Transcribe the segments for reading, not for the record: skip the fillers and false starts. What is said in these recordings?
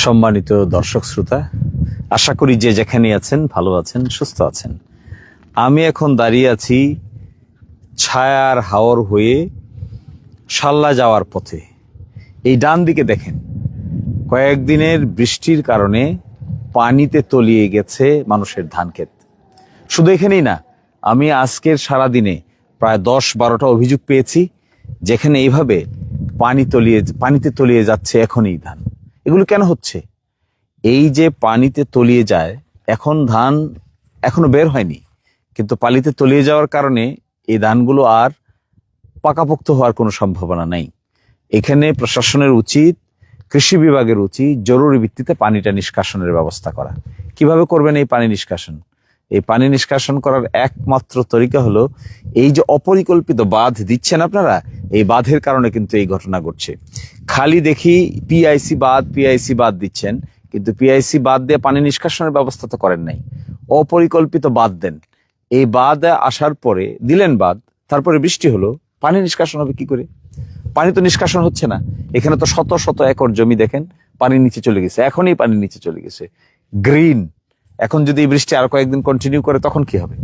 সম্মানিত দর্শক শ্রোতা, আশা করি যে যেখানে আছেন ভালো আছেন, সুস্থ আছেন। আমি এখন দাঁড়িয়ে আছি ছায়ার হাওর হয়ে সাল্লা যাওয়ার পথে। এই ডান দিকে দেখেন, কয়েকদিনের বৃষ্টির কারণে পানিতে তলিয়ে গেছে মানুষের ধান ক্ষেত। শুধু এখানেই না, আমি আজকের সারাদিনে প্রায় 10-12টা অভিযোগ পেয়েছি যেখানে এইভাবে পানিতে তলিয়ে যাচ্ছে এখনই ধান। এগুলো কেন হচ্ছে? এই যে পানিতে তলিয়ে যায়, এখন ধান এখনো বের হয়নি, কিন্তু পানিতে তলিয়ে যাওয়ার কারণে এই ধানগুলো আর পাকাপোক্ত হওয়ার কোনো সম্ভাবনা নেই। এখানে প্রশাসনের উচিত, কৃষি বিভাগের উচিত জরুরি ভিত্তিতে পানিটা নিষ্কাশনের ব্যবস্থা করা। কিভাবে করবেন এই পানি নিষ্কাশন? এই পানি নিষ্কাশন করার একমাত্র তরিকা হলো, এই যে অপরিকল্পিত বাঁধ দিচ্ছেন আপনারা, এই বাঁধের কারণে কিন্তু এই ঘটনা ঘটছে। খালি দেখি পিআইসি বাঁধ দিচ্ছেন, কিন্তু পিআইসি বাঁধ দিয়ে পানি নিষ্কাশনের ব্যবস্থা তো করেন নাই। অপরিকল্পিত বাঁধ দেন, এই বাঁধ আসার পরে দিলেন বাঁধ, তারপরে বৃষ্টি হলো, পানি নিষ্কাশন হবে কি করে? পানি তো নিষ্কাশন হচ্ছে না। এখানে তো শত শত একর জমি দেখেন পানির নিচে চলে গেছে, এখনই পানির নিচে চলে গেছে, গ্রিন। এখন যদি বৃষ্টি আর কয়েকদিন কন্টিনিউ করে তখন কি হবে?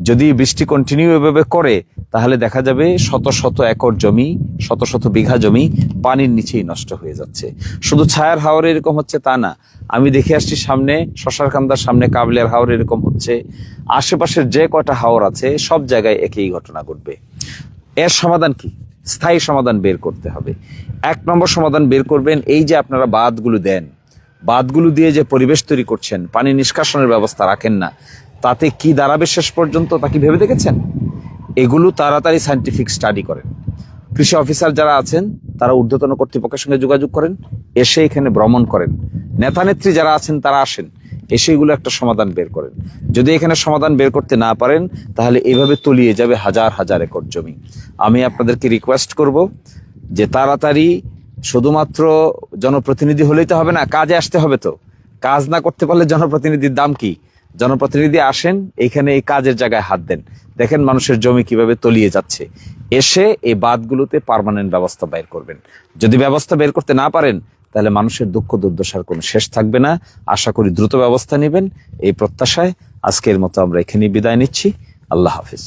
যদি বৃষ্টি কন্টিনিউ এভাবে করে তাহলে দেখা যাবে শত শত একর জমি, শত শত বিঘা জমি পানির নিচেই নষ্ট হয়ে যাচ্ছে। শুধু ছায়ার হাওরে এরকম হচ্ছে তা না, আমি দেখে আসছি সামনে শশারকান্দার সামনে কাবলিয়ার হাওরে এরকম হচ্ছে। আশেপাশের যে কয়টা হাওর আছে সব জায়গায় একই ঘটনা ঘটবে। এর সমাধান কি? স্থায়ী সমাধান বের করতে হবে। 1 নম্বর সমাধান বের করবেন, এই যে আপনারা বাঁধগুলো দেন, বাঁধগুলো দিয়ে যে পরিবেশ তৈরি করছেন, পানি নিষ্কাশনের ব্যবস্থা রাখেন না, তাতে কি দাঁড়াবে শেষ পর্যন্ত তা কি ভেবে দেখেছেন? এগুলো তাড়াতাড়ি সায়েন্টিফিক স্টাডি করেন। কৃষি অফিসার যারা আছেন তারা ঊর্ধ্বতন কর্তৃপক্ষের সঙ্গে যোগাযোগ করেন, এসে এখানে ভ্রমণ করেন। নেতা নেত্রী যারা আছেন তারা আসেন, এসে এগুলো একটা সমাধান বের করেন। যদি এখানে সমাধান বের করতে না পারেন তাহলে এইভাবে তলিয়ে যাবে হাজার হাজার একর জমি। আমি আপনাদেরকে রিকোয়েস্ট করব যে তাড়াতাড়ি, শুধুমাত্র জনপ্রতিনিধি হলেই তো হবে না, কাজে আসতে হবে। তো কাজ না করতে পারলে জনপ্রতিনিধির দাম কি? জনপ্রতিনিধি আসেন, এইখানে এই কাজের জায়গায় হাত দেন, দেখেন মানুষের জমি কিভাবে তলিয়ে যাচ্ছে। এসে এই বাঁধগুলোতে পার্মানেন্ট ব্যবস্থা বের করবেন। যদি ব্যবস্থা বের করতে না পারেন তাহলে মানুষের দুঃখ দুর্দশার কোনো শেষ থাকবে না। আশা করি দ্রুত ব্যবস্থা নেবেন, এই প্রত্যাশায় আজকের মতো আমরা এখানেই বিদায় নিচ্ছি। আল্লাহ হাফিজ।